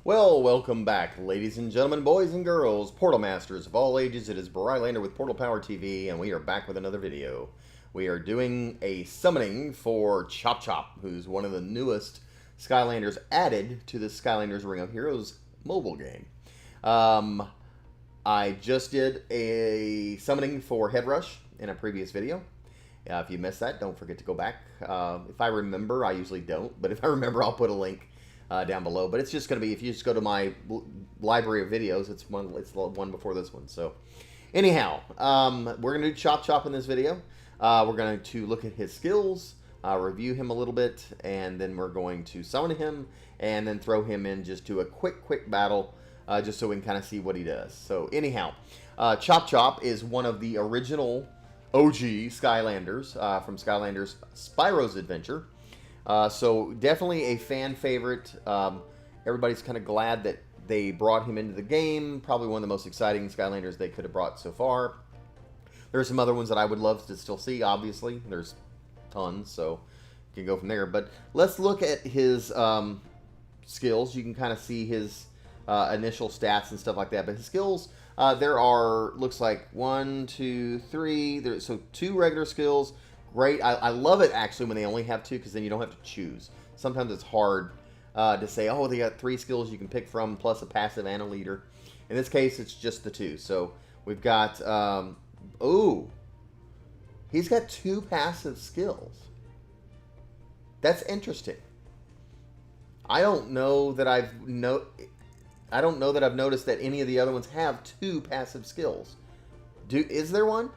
Well, welcome back, ladies and gentlemen, boys and girls, Portal Masters of all ages. It is Brylander with PortalPowerTV, and we are back with another video. We are doing a summoning for Chop Chop, who's one of the newest Skylanders added to the Skylanders Ring of Heroes mobile game. I just did a summoning for Head Rush in a previous video. If you missed that, don't forget to go back. If I remember, I usually don't, but if I remember, I'll put a link down below. But it's just going to be, if you just go to my library of videos, it's the one before this one. So anyhow, we're going to do Chop Chop in this video. We're going to look at his skills, review him a little bit, and then we're going to summon him and then throw him in, just do a quick battle, just so we can kind of see what he does. So anyhow, Chop Chop is one of the original OG Skylanders from Skylanders Spyro's Adventure. So definitely a fan favorite. Everybody's kind of glad that they brought him into the game. Probably one of the most exciting Skylanders they could have brought so far. There are some other ones that I would love to still see, obviously. There's tons, so you can go from there. But let's look at his skills. You can kind of see his initial stats and stuff like that. But his skills, there are, looks like 1, 2, 3. So 2 regular skills. Great. I love it, actually, when they only have 2, because then you don't have to choose. Sometimes it's hard to say, oh, they got 3 skills you can pick from, plus a passive and a leader. In this case, it's just the 2. So we've got, oh, he's got 2 passive skills. That's interesting. I don't know that I've noticed that any of the other ones have 2 passive skills. Is there one?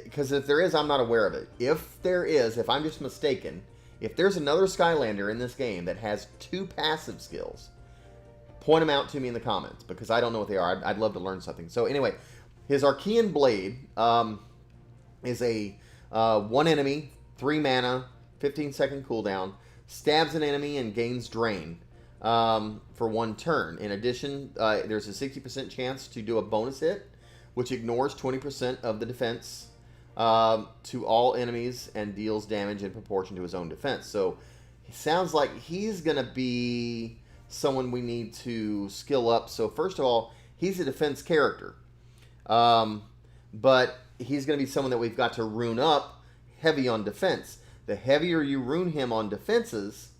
Because if there is, I'm not aware of it. If there is, if I'm just mistaken, if there's another Skylander in this game that has 2 passive skills, point them out to me in the comments, because I don't know what they are. I'd love to learn something. So anyway, his Kian Blade is a 1 enemy, 3 mana, 15-second cooldown, stabs an enemy and gains Drain for 1 turn. In addition, there's a 60% chance to do a bonus hit, which ignores 20% of the defense to all enemies and deals damage in proportion to his own defense. So it sounds like he's going to be someone we need to skill up. So first of all, he's a defense character. But he's going to be someone that we've got to rune up heavy on defense. The heavier you rune him on defenses,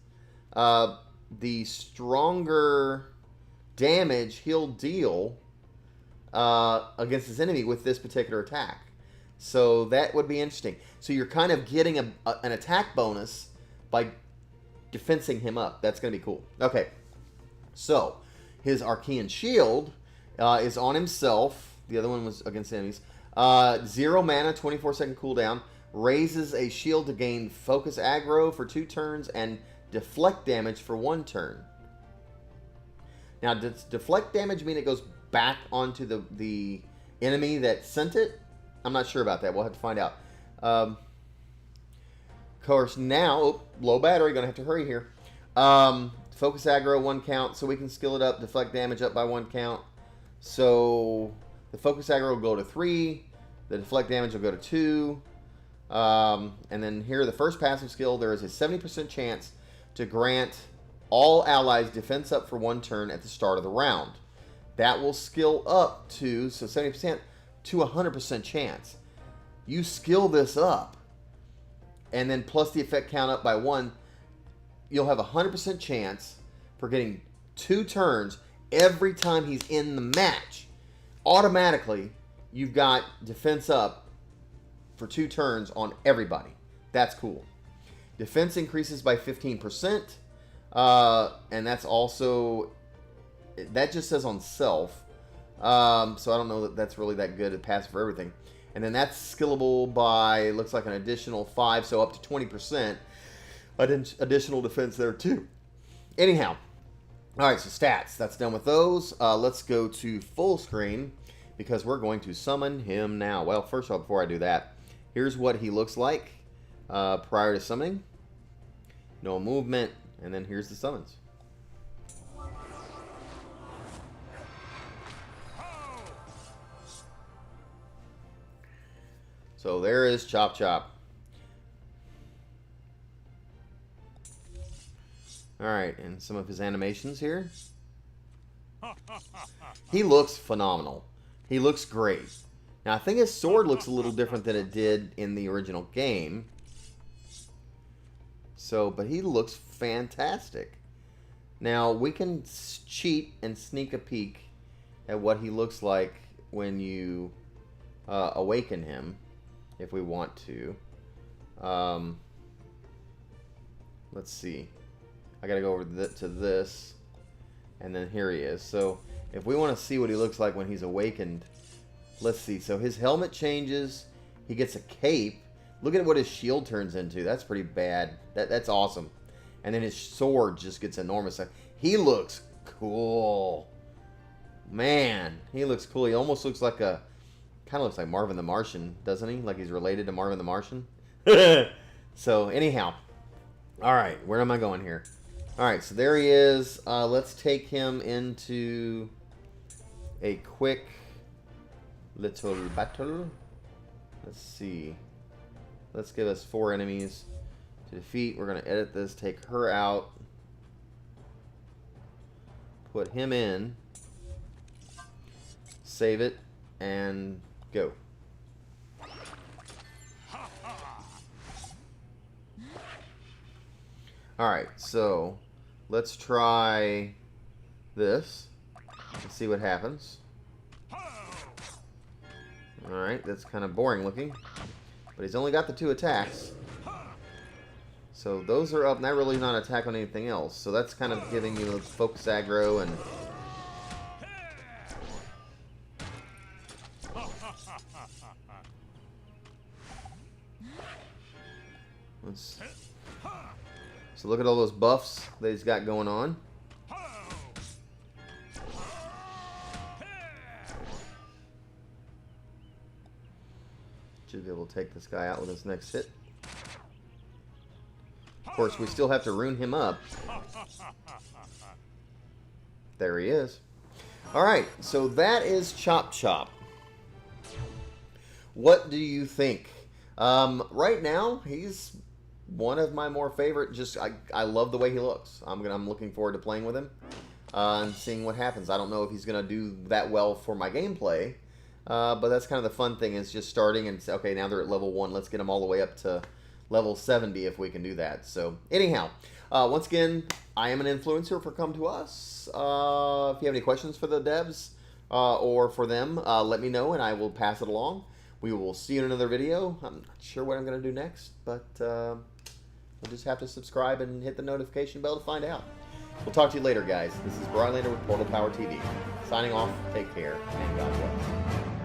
the stronger damage he'll deal against his enemy with this particular attack. So that would be interesting. So you're kind of getting an attack bonus by defensing him up. That's going to be cool. Okay. So his Archean Shield is on himself. The other one was against enemies. 0 mana, 24-second cooldown. Raises a shield to gain focus aggro for 2 turns and deflect damage for 1 turn. Now, does deflect damage mean it goes back onto the enemy that sent it? I'm not sure about that. We'll have to find out. Of course, now, low battery, gonna have to hurry here. Focus aggro 1 count, so we can skill it up. Deflect damage up by 1 count. So the focus aggro will go to 3. The deflect damage will go to 2. And then here, the first passive skill, there is a 70% chance to grant all allies defense up for 1 turn at the start of the round. That will skill up to, so 70%, to 100% chance. You skill this up, and then plus the effect count up by 1, you'll have a 100% chance for getting 2 turns every time he's in the match. Automatically, you've got defense up for 2 turns on everybody. That's cool. Defense increases by 15%, and that's also, that just says on self. So I don't know that that's really that good at passive for everything. And then that's skillable by, looks like an additional 5, so up to 20%. Additional defense there too. Anyhow, all right, so stats. That's done with those. Let's go to full screen because we're going to summon him now. Well, first of all, before I do that, here's what he looks like prior to summoning. No movement, and then here's the summons. So there is Chop Chop. Alright, and some of his animations here. He looks phenomenal. He looks great. Now, I think his sword looks a little different than it did in the original game. So, but he looks fantastic. Now, we can cheat and sneak a peek at what he looks like when you awaken him, if we want to. Let's see. I gotta go over to this, and then here he is. So, if we want to see what he looks like when he's awakened, let's see. So, his helmet changes. He gets a cape. Look at what his shield turns into. That's pretty bad. That's awesome. And then his sword just gets enormous. He looks cool. Man, he looks cool. He almost looks like kind of looks like Marvin the Martian, doesn't he? Like he's related to Marvin the Martian. So, anyhow. All right, where am I going here? All right, so there he is. Let's take him into a quick little battle. Let's see. Let's give us 4 enemies to defeat. We're going to edit this, take her out, put him in, save it, and go. Alright, so let's try this and see what happens. Alright, that's kind of boring looking. But he's only got the 2 attacks. So those are up, and that really is not an attack on anything else. So that's kind of giving you the focus aggro and... So look at all those buffs that he's got going on. Should be able to take this guy out with his next hit. Of course, we still have to rune him up. There he is. Alright, so that is Chop Chop. What do you think? Right now, he's one of my more favorite. I love the way he looks. I'm looking forward to playing with him and seeing what happens. I don't know if he's going to do that well for my gameplay, but that's kind of the fun thing, is just starting and say, okay, now they're at level 1. Let's get them all the way up to level 70 if we can do that. So anyhow, once again, I am an influencer for Come To Us. If you have any questions for the devs or for them, let me know and I will pass it along. We will see you in another video. I'm not sure what I'm going to do next, but you'll just have to subscribe and hit the notification bell to find out. We'll talk to you later, guys. This is Brylander with PortalPowerTV. Signing off, take care, and God bless.